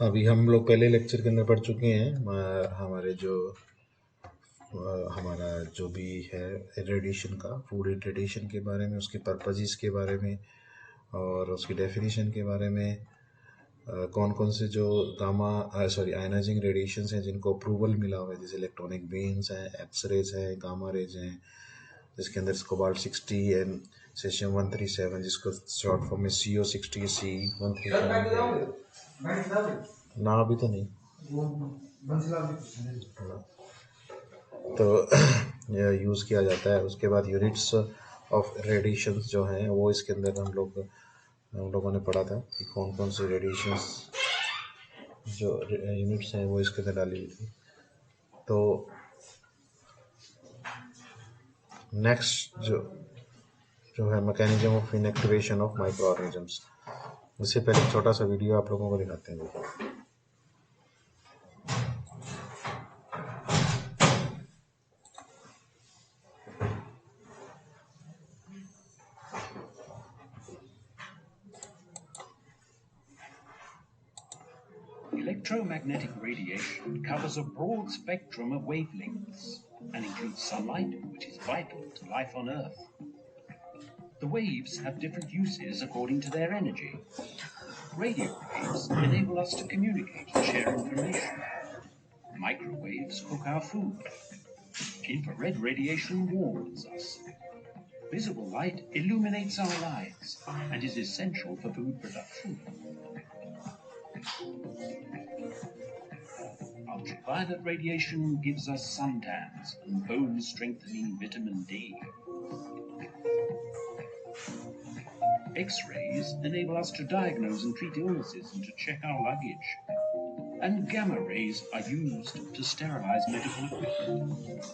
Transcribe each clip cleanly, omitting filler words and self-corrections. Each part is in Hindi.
अभी हम लोग पहले लेक्चर के अंदर पढ़ चुके हैं हमारे जो हमारा जो भी है रेडिएशन का फूड रेडिएशन के बारे में, उसके पर्पजेस के बारे में और उसकी डेफिनेशन के बारे में। कौन कौन से जो आयनाइजिंग रेडिएशंस हैं जिनको अप्रूवल मिला हुआ है, जैसे इलेक्ट्रॉनिक बीम्स हैं, एक्सरेज हैं, गामा रेज हैं, जिसके अंदर कोबाल्ट 60 एंड सेशियम 137 जिसको शॉर्ट फॉर्म में CO60 C137 ना अभी तो नहीं तो यूज़ किया जाता है। उसके बाद यूनिट्स ऑफ रेडिएशंस जो हैं वो इसके अंदर हम लोगों ने पढ़ा था कि कौन कौन से रेडिएशंस जो यूनिट्स हैं वो इसके अंदर डाली हुई थी। तो नेक्स्ट जो है mechanism of inactivation of micro organisms. उससे पहले एक छोटा सा वीडियो आप लोगों को दिखाते हैं। Electromagnetic radiation covers a broad spectrum of wavelengths and includes sunlight, which is vital to life on Earth. The waves have different uses according to their energy. Radio waves enable us to communicate and share information. Microwaves cook our food. Infrared radiation warms us. Visible light illuminates our lives and is essential for food production. Ultraviolet radiation gives us suntans and bone-strengthening vitamin D. X-rays enable us to diagnose and treat illnesses and to check our luggage. And gamma rays are used to sterilize medical equipment.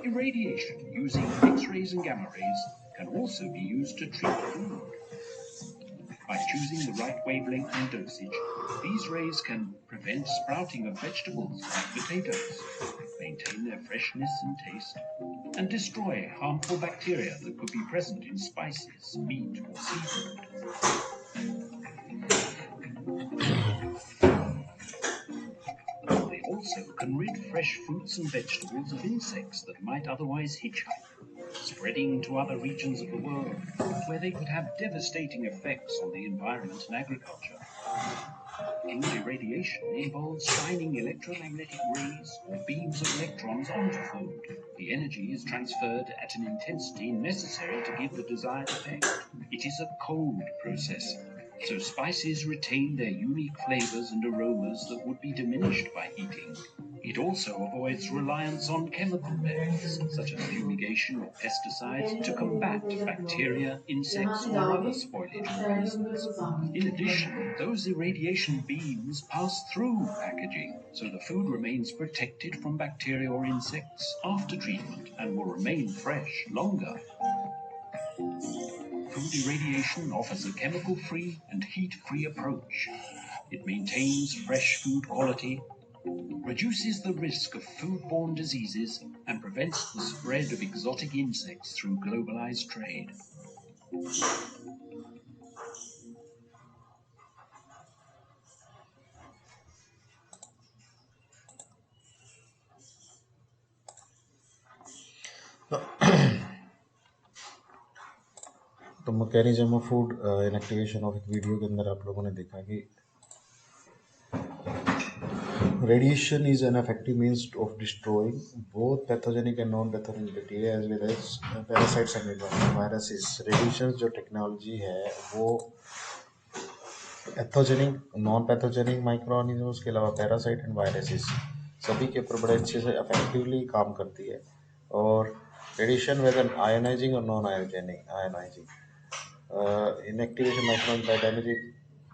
Irradiation using X-rays and gamma rays can also be used to treat food. By choosing the right wavelength and dosage, these rays can prevent sprouting of vegetables like potatoes, maintain their freshness and taste, and destroy harmful bacteria that could be present in spices, meat, or seafood. They also can rid fresh fruits and vegetables of insects that might otherwise hitchhike, spreading to other regions of the world where they could have devastating effects on the environment and agriculture. Food irradiation involves shining electromagnetic rays or beams of electrons onto food. The energy is transferred at an intensity necessary to give the desired effect. It is a cold process, so spices retain their unique flavors and aromas that would be diminished by heating. It also avoids reliance on chemical methods, such as fumigation or pesticides, to combat bacteria, insects, or other spoilage organisms. In addition, those irradiation beams pass through packaging, so the food remains protected from bacteria or insects after treatment and will remain fresh longer. Food irradiation offers a chemical-free and heat-free approach. It maintains fresh food quality, reduces the risk of foodborne diseases, and prevents the spread of exotic insects through globalized trade. तो mechanism of food inactivation of एक वीडियो के अंदर आप लोगों ने देखा कि radiation is an effective means of destroying both pathogenic and non-pathogenic bacteria as well as parasites and viruses. Radiation जो टेक्नोलॉजी है वो pathogenic non pathogenic micro organisms के अलावा पैरासाइट एंड वायरसेस सभी के ऊपर बड़े अच्छे से इफेक्टिवली काम करती है। और रेडिएशन वेदर आयोनाइजिंग और non ionising inactivation microns by damaging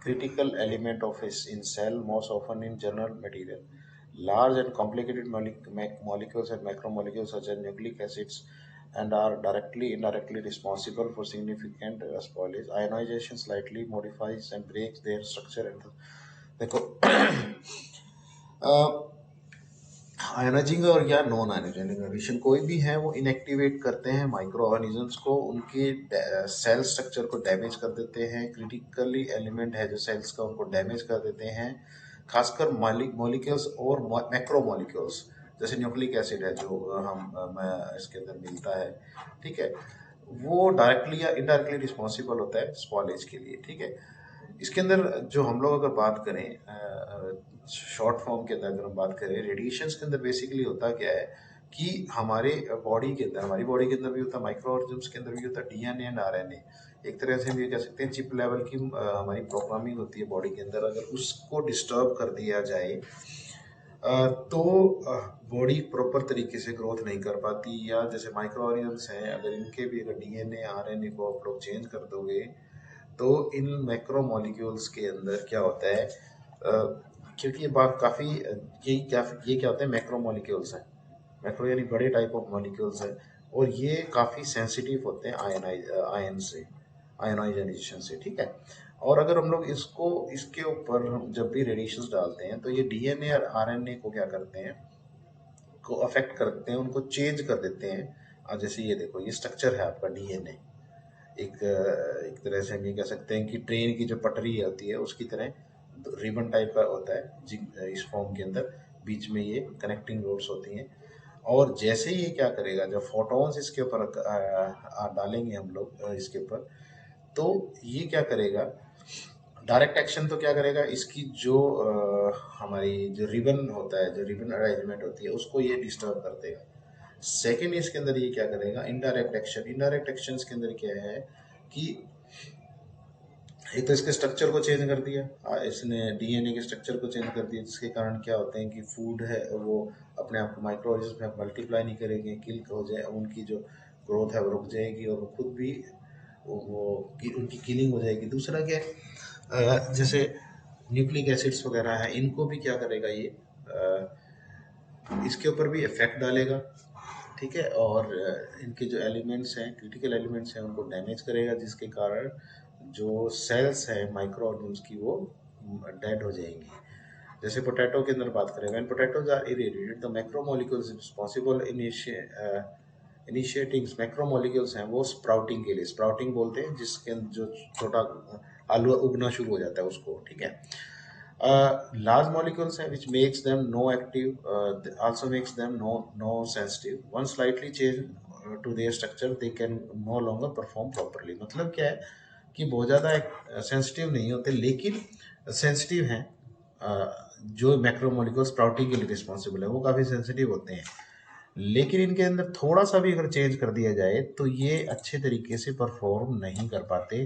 critical element of in cell, most often in general material. Large and complicated molecules and macromolecules such as nucleic acids and are indirectly responsible for significant spoilage. Ionization slightly modifies and breaks their structure and देखो आयनाइजिंग और या नॉन आयनाइजिंग रेडिएशन कोई भी है वो इनएक्टिवेट करते हैं माइक्रो ऑर्गेनिजम्स को, उनके सेल स्ट्रक्चर को डैमेज कर देते हैं, क्रिटिकली एलिमेंट है जो सेल्स का उनको डैमेज कर देते हैं, खासकर मॉलिक्यूल्स और मैक्रो मॉलिक्यूल्स जैसे न्यूक्लिक एसिड है जो इसके अंदर मिलता है, ठीक है, वो डायरेक्टली या इनडायरेक्टली रिस्पॉन्सिबल होता है स्मॉल एज के लिए, ठीक है। इसके अंदर जो हम लोग अगर बात करें शॉर्ट फॉर्म के अंदर अगर हम बात करें रेडिएशंस के अंदर बेसिकली होता क्या है कि हमारे बॉडी के अंदर, हमारी बॉडी के अंदर भी होता है, माइक्रो ऑर्गेनिजम्स के अंदर भी होता है डीएनए एंड आरएनए। एक तरह से हम ये कह सकते हैं चिप लेवल की हमारी प्रोग्रामिंग होती है बॉडी के अंदर, अगर उसको डिस्टर्ब कर दिया जाए तो बॉडी प्रॉपर तरीके से ग्रोथ नहीं कर पाती, या जैसे माइक्रो ऑर्गेनिजम्स हैं अगर इनके भी अगर डीएनए आरएनए को आप लोग चेंज कर दोगे तो इन मैक्रो मॉलिक्यूल्स के अंदर क्या होता है, क्योंकि ये बात काफ़ी ये क्या होता है, मैक्रो मॉलिक्यूल्स हैं, मैक्रो यानी बड़े टाइप ऑफ मॉलिक्यूल्स हैं, और ये काफ़ी सेंसिटिव होते हैं आयन से, आयनाइजेशन से, ठीक है। और अगर हम लोग इसको इसके ऊपर हम जब भी रेडिएशंस डालते हैं तो ये डीएनए और आरएनए को क्या करते हैं, को अफेक्ट करते हैं, उनको चेंज कर देते हैं। जैसे ये देखो ये स्ट्रक्चर है आपका डीएनए, एक तरह से हम ये कह सकते हैं कि ट्रेन की जो पटरी होती है उसकी तरह रिबन टाइप का होता है इस फॉर्म के अंदर, बीच में ये कनेक्टिंग रोड्स होती हैं। और जैसे ही ये क्या करेगा, जब फोटॉन्स इसके ऊपर डालेंगे हम लोग इसके ऊपर, तो ये क्या करेगा, डायरेक्ट एक्शन तो क्या करेगा, इसकी जो हमारी जो रिबन होता है, जो रिबन अरेंजमेंट होती है उसको ये डिस्टर्ब कर देगा। सेकेंड इसके अंदर ये क्या करेगा, इनडायरेक्ट एक्शन, इनडायरेक्ट एक्शन के अंदर क्या है कि एक तो इसके स्ट्रक्चर को चेंज कर दिया, इसने डीएनए के स्ट्रक्चर को चेंज कर दिया, जिसके कारण क्या होते हैं कि फूड है वो अपने आप को माइक्रो ऑर्गेनिज्म में मल्टीप्लाई नहीं करेंगे, किल हो जाए, उनकी जो ग्रोथ है वो रुक जाएगी और वो खुद भी उनकी किलिंग हो जाएगी। दूसरा क्या है, जैसे न्यूक्लिक एसिड्स वगैरह है, इनको भी क्या करेगा ये, इसके ऊपर भी इफेक्ट डालेगा, ठीक है। और इनके जो एलिमेंट्स हैं, क्रिटिकल एलिमेंट्स हैं, उनको डैमेज करेगा, जिसके कारण जो सेल्स हैं माइक्रो ऑर्गेनिम्स की वो डेड हो जाएंगी। जैसे पोटैटो के अंदर बात करें, when potatoes are irradiated the macromolecules responsible initiating macromolecules हैं वो स्प्राउटिंग के लिए, स्प्राउटिंग बोलते हैं जिसके अंदर जो छोटा आलू उगना शुरू हो जाता है उसको, ठीक है। Large molecules which makes them no active, also makes them no sensitive. One slightly change to their structure, they can no longer perform properly. मतलब क्या है कि बहुत ज़्यादा सेंसिटिव नहीं होते, लेकिन सेंसिटिव हैं। जो मैक्रोमोलिक्यूल स्प्राउटिंग के लिए रिस्पॉन्सिबल है वो काफ़ी सेंसिटिव होते हैं, लेकिन इनके अंदर थोड़ा सा भी अगर चेंज कर दिया जाए तो ये अच्छे तरीके से परफॉर्म नहीं कर पाते।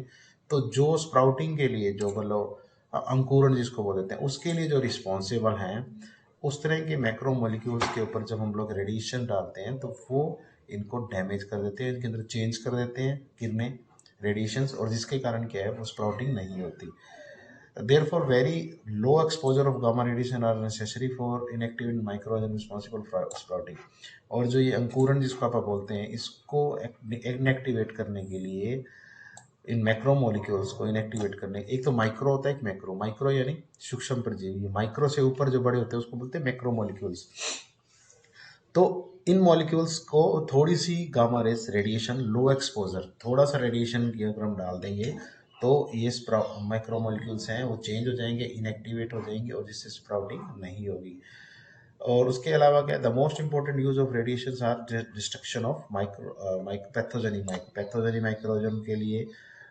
तो जो स्प्राउटिंग के लिए जो मतलब अंकुरण जिसको बोल देते हैं उसके लिए जो रिस्पॉन्सिबल हैं, उस तरह के मैक्रो मॉलिक्यूल्स के ऊपर जब हम लोग रेडिएशन डालते हैं तो वो इनको डैमेज कर देते हैं, इनके अंदर चेंज कर देते हैं किरणें, रेडिएशंस, और जिसके कारण क्या है वो स्प्राउटिंग नहीं होती। Therefore, very low exposure of gamma radiation are necessary for inactive microorganism responsible for sprouting. और जो ये अंकुरण जिसको आप बोलते हैं, इसको इनएक्टिवेट करने के लिए, इन मैक्रो मॉलिक्यूल्स को इनएक्टिवेट करने, एक तो माइक्रो होता है, एक मैक्रो। माइक्रो यानी सूक्ष्म परजीवी, माइक्रो से ऊपर जो बड़े होते हैं उसको बोलते हैं मैक्रो मॉलिक्यूल्स। तो इन मॉलिक्यूल्स को थोड़ी सी गामा रेस रेडिएशन, लो एक्सपोजर, थोड़ा सा रेडिएशन की अगर हम डाल देंगे तो ये माइक्रो मॉलिक्यूल्स हैं वो चेंज हो जाएंगे, इनएक्टिवेट हो जाएंगे, और जिससे स्प्राउटिंग नहीं होगी। और उसके अलावा क्या, the most important use of radiation are destruction of pathogenic microgen के लिए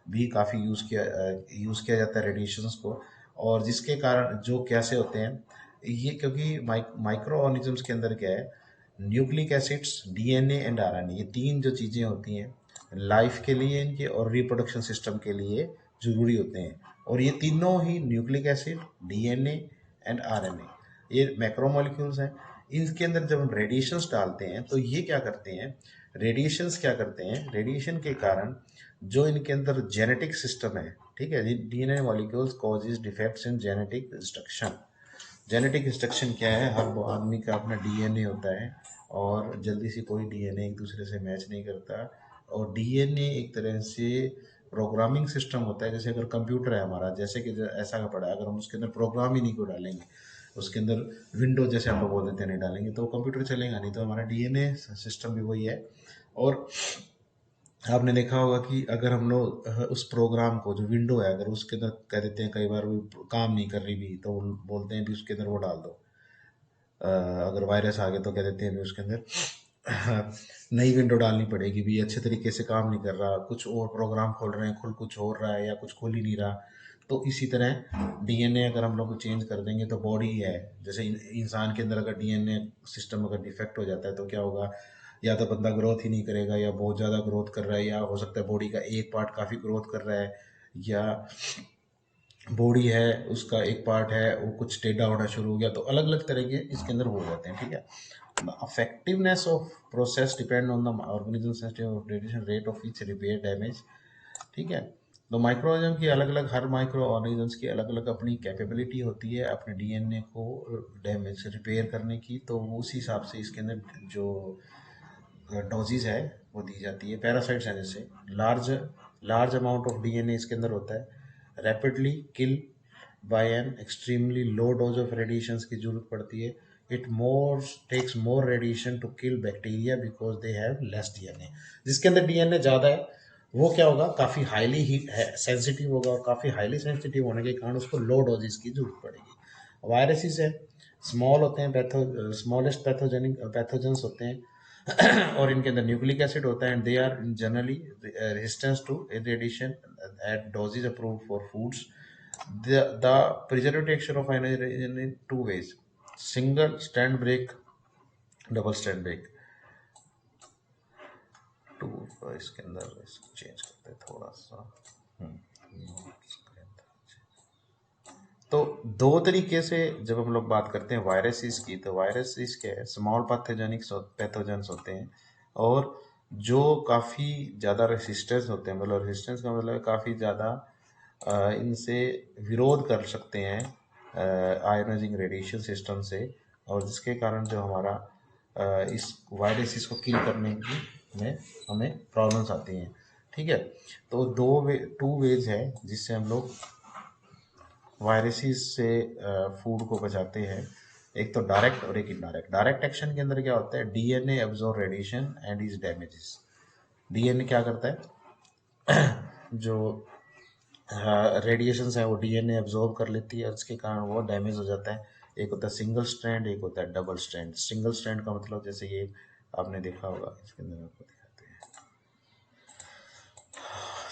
भी काफ़ी यूज़ किया जाता है रेडिएशंस को। और जिसके कारण जो कैसे होते हैं ये, क्योंकि माइक्रो ऑर्गेनिजम्स के अंदर क्या है, nucleic acids, DNA and RNA, ये तीन जो चीज़ें होती हैं लाइफ के लिए इनके और रिप्रोडक्शन सिस्टम के लिए ज़रूरी होते हैं। और ये तीनों ही nucleic acid, DNA and RNA, ये मैक्रोमोलिक्यूल्स हैं। इनके अंदर जब हम रेडिएशंस डालते हैं तो ये क्या करते हैं, रेडिएशंस क्या करते हैं, रेडिएशन के कारण जो इनके अंदर जेनेटिक सिस्टम है, ठीक है, DNA molecules causes defects in genetic instruction. Genetic instruction क्या है, हर आदमी का अपना डीएनए होता है और जल्दी से कोई डीएनए एक दूसरे से मैच नहीं करता। और डीएनए एक तरह से प्रोग्रामिंग सिस्टम होता है, जैसे अगर कंप्यूटर है हमारा, जैसे कि ऐसा का पड़ा है, अगर हम उसके अंदर प्रोग्राम ही नहीं को डालेंगे, उसके अंदर विंडो जैसे आप बोल देते हैं नहीं डालेंगे तो कंप्यूटर चलेगा नहीं, तो हमारा डीएनए सिस्टम भी वही है। और आपने देखा होगा कि अगर हम लोग उस प्रोग्राम को, जो विंडो है, अगर उसके अंदर कह देते हैं कई बार वो काम नहीं कर रही भी, तो वो बोलते हैं भी उसके अंदर वो डाल दो, अगर वायरस आ गया तो कह देते हैं भी उसके अंदर नई विंडो डालनी पड़ेगी भी, अच्छे तरीके से काम नहीं कर रहा, कुछ और प्रोग्राम खोल रहे हैं, खुल कुछ और रहा है या कुछ खुल ही नहीं रहा। तो इसी तरह डीएनए अगर हम लोग चेंज कर देंगे तो बॉडी है, जैसे इंसान के अंदर अगर डीएनए सिस्टम अगर डिफेक्ट हो जाता है तो क्या होगा, या तो बंदा ग्रोथ ही नहीं करेगा, या बहुत ज़्यादा ग्रोथ कर रहा है, या हो सकता है बॉडी का एक पार्ट काफ़ी ग्रोथ कर रहा है, या बॉडी है उसका एक पार्ट है वो कुछ टेढ़ा होना शुरू हो गया, तो अलग अलग तरह के इसके अंदर वो हो जाते हैं। ठीक है, the effectiveness of process depend on the organism sensitive of radiation rate of each repair damage। ठीक है, तो माइक्रो ऑर्गेनिज्म की अलग अलग, हर माइक्रो ऑर्गेनिज्म की अलग अलग अपनी कैपेबिलिटी होती है अपने डीएनए को डैमेज रिपेयर करने की, तो उस हिसाब से इसके अंदर जो डोजेज है वो दी जाती है। पैरासाइट्स हैं जैसे large large amount of DNA इसके अंदर होता है, rapidly kill by an extremely low dose of radiation की जरूरत पड़ती है। It more takes more radiation to kill bacteria because they have less DNA. जिसके अंदर डीएनए ज़्यादा है वो क्या होगा, काफ़ी हाईली ही सेंसिटिव होगा, और काफ़ी हाईली सेंसिटिव होने के कारण उसको लो डोजेस की जरूरत पड़ेगी। वायरसेस है, स्मॉल होते हैं, स्मॉलेस्ट पैथोजेंस होते हैं और इनके अंदर न्यूक्लिक एसिड होता है, and they are generally resistance to radiation at doses approved for foods. The preservative action of ionization in two ways: single strand break, double strand break। टू इसके अंदर इसको चेंज करते हैं थोड़ा सा। तो दो तरीके से जब हम लोग बात करते हैं वायरसेस की, तो वायरसेस क्या है, स्मॉल पैथोजेंस होते हैं, और जो काफ़ी ज़्यादा रेसिस्टेंस होते हैं, मतलब रेसिस्टेंस का मतलब काफ़ी ज़्यादा इनसे विरोध कर सकते हैं आयोनाइजिंग रेडिएशन सिस्टम से, और जिसके कारण जो हमारा इस वायरसेस को किल करने की में हमें प्रॉब्लम्स आती हैं। ठीक है, तो टू वेज है जिससे हम लोग वायरसेस से फूड को बचाते हैं। एक तो डायरेक्ट और एक इनडायरेक्ट। डायरेक्ट एक्शन के अंदर क्या होता है, DNA absorb radiation and is damages. DNA क्या करता है जो रेडिएशन है वो डीएनए एब्जॉर्ब कर लेती है, और इसके कारण वो डैमेज हो जाता है। एक होता है सिंगल स्ट्रैंड, एक होता है डबल स्ट्रैंड। सिंगल स्ट्रैंड का मतलब जैसे ये आपने देखा होगा, इसके अंदर आपको दिखाते हैं।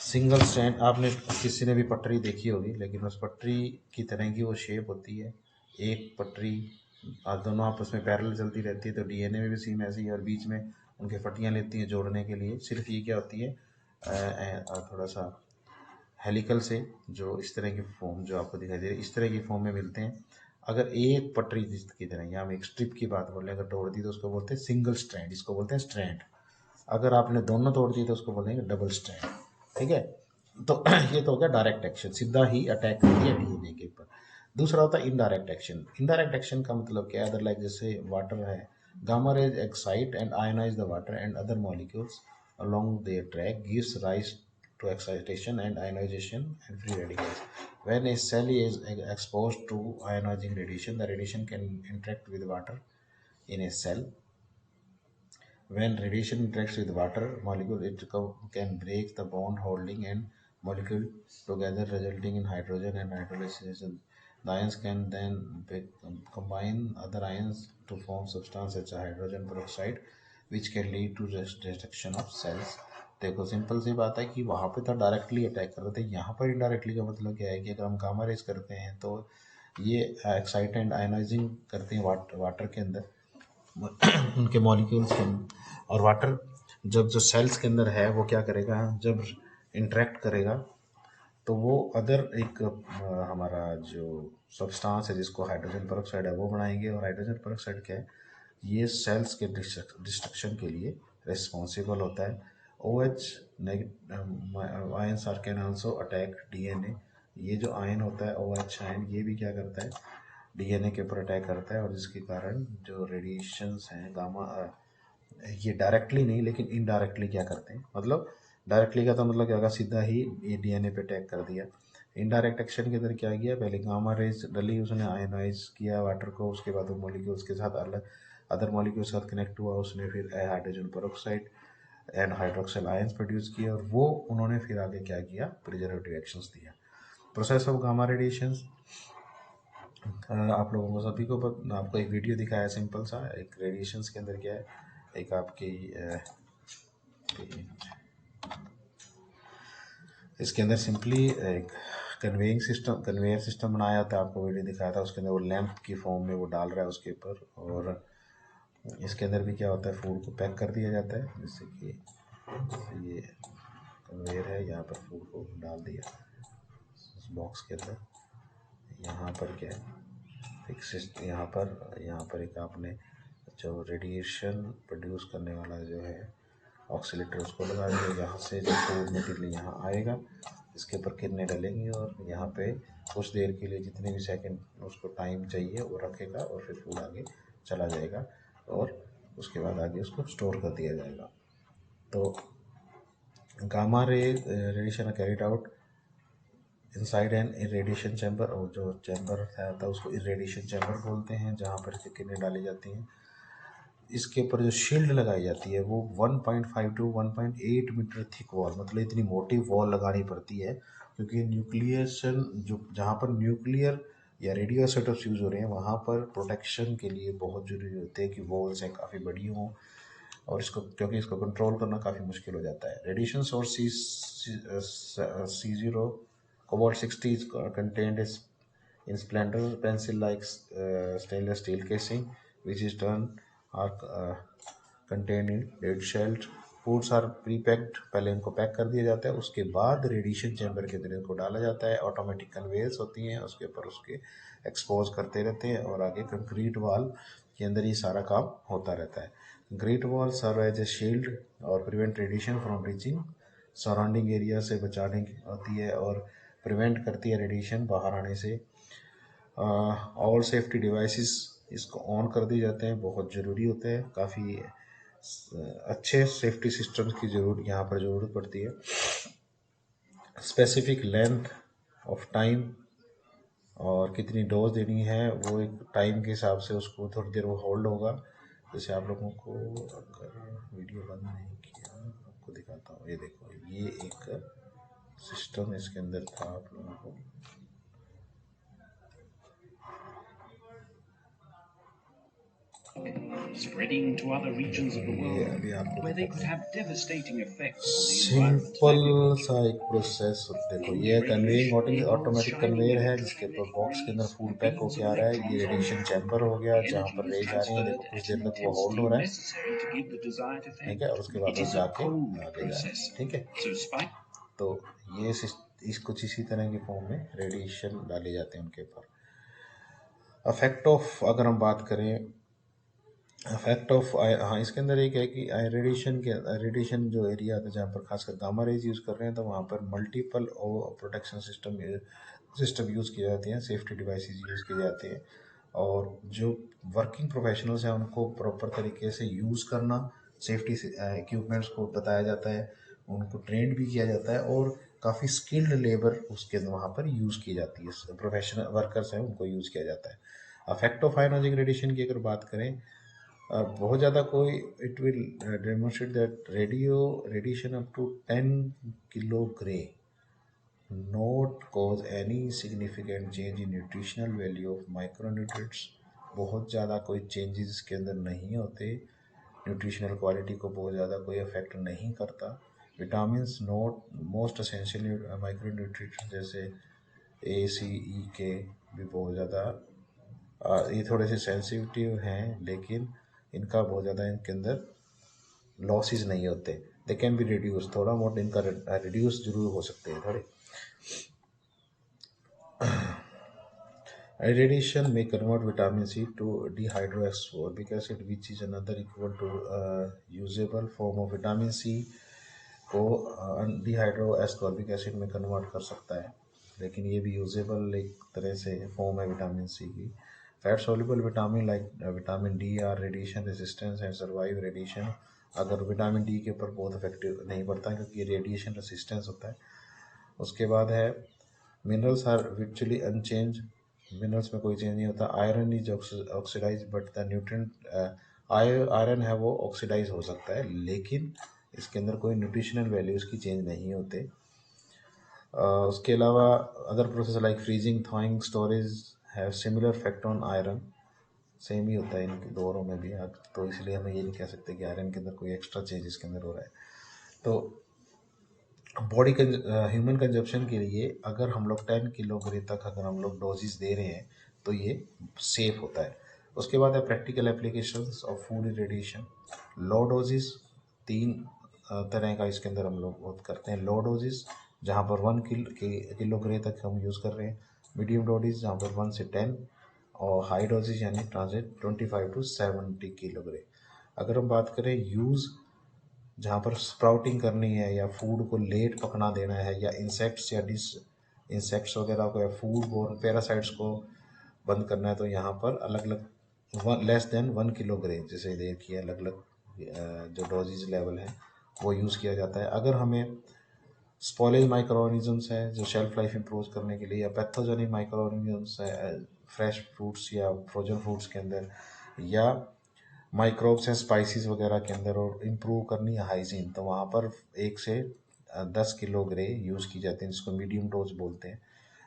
सिंगल स्ट्रैंड आपने किसी ने भी पटरी देखी होगी, लेकिन उस पटरी की तरह की वो शेप होती है, एक पटरी दोनों आपस में पैरेलल चलती रहती है, तो डीएनए में भी सेम ऐसी है, और बीच में उनके फटियाँ लेती हैं जोड़ने के लिए। सिर्फ ये क्या होती है, थोड़ा सा हेलिकल से जो इस तरह की फॉर्म जो आपको दिखाई दे रही है, इस तरह की फॉर्म में मिलते हैं। अगर एक पटरी की तरह, यहाँ हम एक स्ट्रिप की बात बोल रहे हैं, अगर तोड़ दी तो उसको बोलते हैं सिंगल स्ट्रैंड, इसको बोलते हैं स्ट्रैंड। अगर आपने दोनों तोड़ दिए तो उसको बोलेंगे डबल स्ट्रैंड। ठीक है, तो ये तो हो गया डायरेक्ट एक्शन, सीधा ही अटैक कर दिया डीएनए के ऊपर। दूसरा होता है इनडायरेक्ट एक्शन। इनडायरेक्ट एक्शन का मतलब क्या है, अदर लाइक जैसे वाटर है, gamma rays excite and ionise the water and other molecules along their track, gives rise to excitation and ionization and free radicals. When a cell is exposed to ionizing radiation, the radiation can interact with water in a cell. When radiation interacts with water molecule, it can break the bond holding and molecule together, resulting in hydrogen and hydrolysis. The ions can then combine other ions to form substance such as hydrogen peroxide, which can lead to destruction of cells। देखो सिंपल सी बात है कि वहाँ पे तो डायरेक्टली अटैक कर रहे थे, यहाँ पर इनडायरेक्टली का मतलब क्या है कि अगर हम गामा रेज करते हैं तो ये एक्साइट एंड आयनाइजिंग करते हैं वाटर के अंदर, उनके मॉलिक्यूल्स के अंदर। और वाटर जब जो सेल्स के अंदर है वो क्या करेगा, जब इंटरेक्ट करेगा तो वो अदर एक हमारा जो सब्सटेंस है जिसको हाइड्रोजन पेरोक्साइड है वो बनाएंगे। और हाइड्रोजन पेरोक्साइड क्या है, ये सेल्स के डिस्ट्रक्शन के लिए रिस्पॉन्सिबल होता है। O H ions are can also attack DNA. ये जो आयन होता है ओ एच आयन, ये भी क्या करता है, डीएनए के ऊपर अटैक करता है, और जिसके कारण जो रेडिएशंस हैं गामा, ये डायरेक्टली नहीं लेकिन इनडायरेक्टली क्या करते हैं, मतलब डायरेक्टली का तो मतलब क्या होगा, सीधा ही ये डीएनए पे अटैक कर दिया, इनडायरेक्ट एक्शन के अंदर क्या किया, पहले गामा रेज डली, उसने आयनाइज किया वाटर को, उसके बाद वो मॉलिक्यूल्स के साथ अलग अदर मॉलिक्यूल्स के साथ कनेक्ट हुआ, उसने फिर hydrogen peroxide and hydroxyl ions produce किए, और वो उन्होंने फिर आगे क्या किया, प्रिजर्वेटिव एक्शंस दिया। प्रोसेस ऑफ गामा रेडिएशंस, आप लोगों को सभी को आपको एक वीडियो दिखाया सिंपल सा, एक रेडिएशंस के अंदर क्या है, एक आपकी इसके अंदर सिंपली एक कन्वेयर सिस्टम बनाया था, आपको वीडियो दिखाया था, उसके अंदर वो लैंप की फॉर्म में वो डाल रहा है उसके ऊपर, और इसके अंदर भी क्या होता है, फूड को पैक कर दिया जाता है, जैसे कि ये कन्वेयर है, यहाँ पर फूड को डाल दिया उस बॉक्स के अंदर, यहाँ पर क्या है फिक्स, यहाँ पर एक आपने जो रेडिएशन प्रोड्यूस करने वाला जो है ऑक्सीलेटर उसको लगा दिया, यहाँ से जो फूड मटेरियल यहाँ आएगा, इसके ऊपर किरणें डलेंगी, और यहाँ पे कुछ देर के लिए जितने भी सेकंड उसको टाइम चाहिए वो रखेगा, और फिर फूड आगे चला जाएगा, और उसके बाद आगे उसको स्टोर कर दिया जाएगा। तो gamma ray radiation carried out inside N irradiation chamber, और जो चैम्बर था उसको इरेडिएशन चैम्बर बोलते हैं, जहाँ पर किरणें डाली जाती हैं। इसके ऊपर जो शील्ड लगाई जाती है वो 1.5 टू 1.8 मीटर थिक वॉल, मतलब इतनी मोटी वॉल लगानी पड़ती है, क्योंकि न्यूक्लिएशन जो जहाँ पर न्यूक्लियर या रेडियो आइसोटोप्स यूज़ हो रहे हैं वहाँ पर प्रोटेक्शन के लिए बहुत ज़रूरी होते हैं कि वॉल्स हैं काफ़ी बड़ी हों, और इसको क्योंकि इसको कंट्रोल करना काफ़ी मुश्किल हो जाता है। Radiation source C0 cobalt 60 is contained in splendor pencil like stainless steel casing, which is turned or contained in dead shells. Foods are pre packed, पहले इनको पैक कर दिया जाता है, उसके बाद रेडिएशन चैम्बर के अंदर इनको डाला जाता है, ऑटोमेटिक कन्वेयर्स होती हैं उसके ऊपर, उसके एक्सपोज करते रहते हैं, और आगे कंक्रीट वॉल के अंदर ये सारा काम होता रहता है। Great wall serve as a shield और prevent radiation from reaching surrounding area से बचाने की होती है, और प्रिवेंट करती है रेडिएशन बाहर आने से। ऑल सेफ्टी डिवाइसेस इसको ऑन कर दिए जाते हैं, बहुत ज़रूरी होते हैं, काफ़ी अच्छे सेफ्टी सिस्टम्स की यहाँ पर ज़रूरत पड़ती है। स्पेसिफिक लेंथ ऑफ टाइम और कितनी डोज देनी है वो एक टाइम के हिसाब से उसको थोड़ी देर वो होल्ड होगा। जैसे आप लोगों को अगर वीडियो बंद नहीं किया आपको दिखाता हूँ, ये देखो ये एक सिस्टम इसके अंदर था, आप लोगों को spreading to other regions of the world where they could have devastating effects on the simple environment. सा एक प्रोसेस देखो, ये कन्वेइंग ऑटोमेटिक कन्वेयर है जिसके ऊपर बॉक्स के अंदर फूड पैक होके आ रहा है। ये रेडिएशन चैम्बर हो गया जहाँ पर रेज आ रही है, देखो कुछ देर तक वो होल्ड हो रहा है, ठीक है, और उसके बाद वो जाके आगे जा रहा है, ठीक है। तो ये कुछ इसी तरह की फॉर्म में रेडिएशन डाले जाते हैं उनके ऊपर। अफेक्ट ऑफ अगर हम बात करें इफेक्ट ऑफ, हाँ इसके अंदर एक है कि रेडिएशन जो एरिया आता है जहाँ पर खासकर गामा रेज यूज़ कर रहे हैं तो वहाँ पर मल्टीपल प्रोटेक्शन सिस्टम यूज़ किए जाते हैं, सेफ्टी डिवाइसेस यूज़ किए जाते हैं, और जो वर्किंग प्रोफेशनल्स हैं उनको प्रॉपर तरीके से यूज़ करना, सेफ्टी इक्विपमेंट्स को बताया जाता है, उनको ट्रेंड भी किया जाता है, और काफ़ी स्किल्ड लेबर उसके वहाँ पर यूज़ की जाती है, प्रोफेशनल वर्कर्स हैं उनको यूज़ किया जाता है। अफेक्ट ऑफ आयोनाइजिंग रेडिएशन की अगर बात करें, बहुत ज़्यादा कोई it will demonstrate that radiation up to 10 kilo gray not cause any significant change in nutritional value of micronutrients. बहुत ज़्यादा कोई चेंजेस इसके अंदर नहीं होते, न्यूट्रिशनल क्वालिटी को बहुत ज़्यादा कोई अफेक्ट नहीं करता। Vitamin not most essential micronutrients जैसे ए सी ई के भी बहुत ज़्यादा ये थोड़े से सेंसिटिव हैं, लेकिन इनका बहुत ज़्यादा इनके अंदर लॉसेस नहीं होते, दे कैन बी रिड्यूस, थोड़ा बहुत इनका रिड्यूस जरूर हो सकते हैं थोड़े। Irradiation may convert vitamin C to dehydroascorbic acid, which is another equal to usable form of vitamin C को डिहाइड्रोएस्कॉर्बिक एसिड में कन्वर्ट कर सकता है, लेकिन ये भी यूजेबल एक तरह से फॉर्म है विटामिन सी की। Fat soluble vitamin like vitamin D R radiation resistance and survive radiation. अगर विटामिन डी के ऊपर बहुत इफेक्टिव नहीं पड़ता क्योंकि ये रेडिएशन रेजिस्टेंस होता है। उसके बाद है minerals are virtually unchanged, minerals में कोई चेंज नहीं होता। Iron is oxidised but the nutrient, iron है वो ऑक्सीडाइज हो सकता है, लेकिन इसके अंदर कोई न्यूट्रिशनल वैल्यूज़ की चेंज नहीं होते। उसके अलावा other process like freezing, thawing, storage have similar effect on iron, same ही होता है इन दोनों में भी। तो इसलिए हमें ये नहीं कह सकते कि आयरन के अंदर कोई एक्स्ट्रा चेंज इसके अंदर हो रहा है। तो बॉडी ह्यूमन कंजप्शन के लिए अगर हम लोग 10 किलोग्राम तक अगर हम लोग डोजेस दे रहे हैं तो ये सेफ होता है। उसके बाद है practical applications of food radiation. Low doses, तीन तरह का इसके अंदर हम लोग बहुत करते हैं। लो डोजेस जहाँ पर 1 किलोग्राम तक हम यूज़ कर रहे हैं, मीडियम डोजेस जहाँ पर 1 से 10, और हाई डोजेज यानी ट्रांजिट 25 टू 70 किलोग्राम। अगर हम बात करें यूज़, जहाँ पर स्प्राउटिंग करनी है या फूड को लेट पकना देना है, या इंसेक्ट्स या इंसेक्ट्स वगैरह को या फूड बोर्न पैरासाइट्स को बंद करना है, तो यहाँ पर अलग अलग लेस देन 1 किलोग्राम जैसे देखिए अलग अलग जो डोजेज लेवल है वो यूज़ किया जाता है। अगर हमें स्पॉलेज माइक्रो ऑर्गेनिजम्स है जो शेल्फ लाइफ इम्प्रूव करने के लिए, या पैथोजेनिक माइक्रो ऑर्गेनिजम्स है फ्रेश फ्रूट्स या फ्रोजन फ्रूट्स के अंदर, या माइक्रोब्स हैं स्पाइसेस वगैरह के अंदर, और इम्प्रूव करनी है हाइजीन, तो वहाँ पर 1 से 10 किलोग्राम यूज़ की जाती है, जिसको मीडियम डोज बोलते हैं।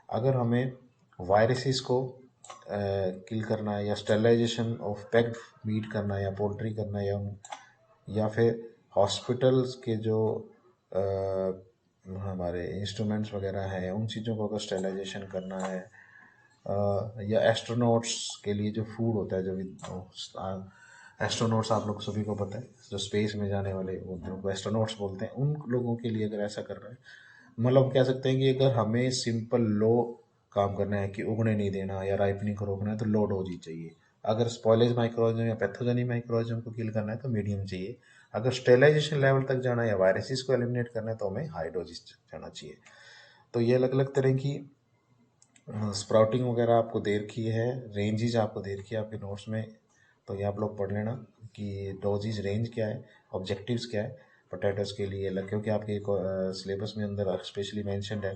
अगर हमें वायरसेस को किल करना है, या स्टेरिलाइजेशन ऑफ पैक्ड मीट करना है, या पोल्ट्री करना है, या फिर हॉस्पिटल्स के जो हमारे इंस्ट्रूमेंट्स वगैरह हैं उन चीज़ों को अगर स्टेरिलाइजेशन करना है, या एस्ट्रोनॉट्स के लिए जो फूड होता है, जो एस्ट्रोनॉट्स आप लोग सभी को पता है जो स्पेस में जाने वाले वो एस्ट्रोनॉट्स बोलते हैं, उन लोगों के लिए अगर ऐसा कर रहे हैं, मतलब कह सकते हैं कि अगर हमें सिंपल लो काम करना है कि उगने नहीं देना या राइपनिंग को रोकना है तो लो डोज ही चाहिए। अगर स्पॉयलेज माइक्रोऑर्गेनिज्म या पैथोजेनिक माइक्रोऑर्गेनिज्म को किल करना है तो मीडियम चाहिए। अगर स्टेरिलाइजेशन लेवल तक जाना है या वायरसेस को एलिमिनेट करना है तो हमें हाई डोज जाना चाहिए। तो ये अलग अलग तरह की स्प्राउटिंग वगैरह आपको दे रखी है, रेंजेस आपको दे रखी है आपके नोट्स में, तो ये आप लोग पढ़ लेना कि डोजेज रेंज क्या है, ऑब्जेक्टिव्स क्या है पोटैटोज़ के लिए अलग, क्योंकि आपके सिलेबस में अंदर स्पेशली मेंशन्ड है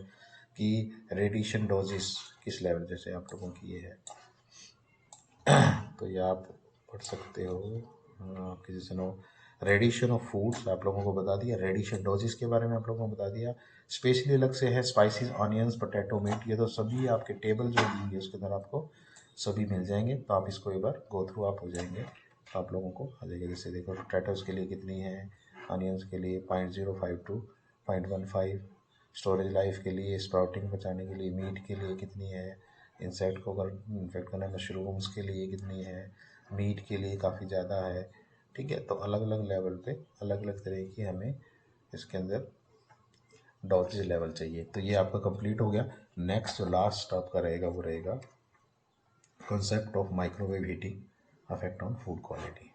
कि रेडिएशन डोजेस किस लेवल जैसे आप लोगों की ये है। तो ये आप पढ़ सकते हो। आपके जैसे नो रेडिएशन ऑफ फूड्स आप लोगों को बता दिया, रेडिएशन डोजेस के बारे में आप लोगों को बता दिया, स्पेशली अलग से है स्पाइसेस, ऑनियंस, पोटैटो, मीट, ये तो सभी आपके टेबल जो दी है उसके अंदर आपको सभी मिल जाएंगे, तो आप इसको एक बार गो थ्रू आप हो जाएंगे तो आप लोगों को आ जाएगा। जैसे देखो पोटैटोज़ के लिए कितनी है, ऑनियंस के लिए 0.05 टू 0.15, स्टोरेज लाइफ के लिए, स्प्राउटिंग बचाने के लिए, मीट के लिए कितनी है, इंसेक्ट को अगर इन्फेक्ट करना है मशरूम्स के लिए कितनी है, मीट के लिए काफ़ी ज़्यादा है। ठीक है, तो अलग अलग लेवल पे अलग अलग तरह की हमें इसके अंदर डोजेज लेवल चाहिए। तो ये आपका कंप्लीट हो गया। नेक्स्ट जो लास्ट आपका रहेगा वो रहेगा concept of microwave heating affect on food quality.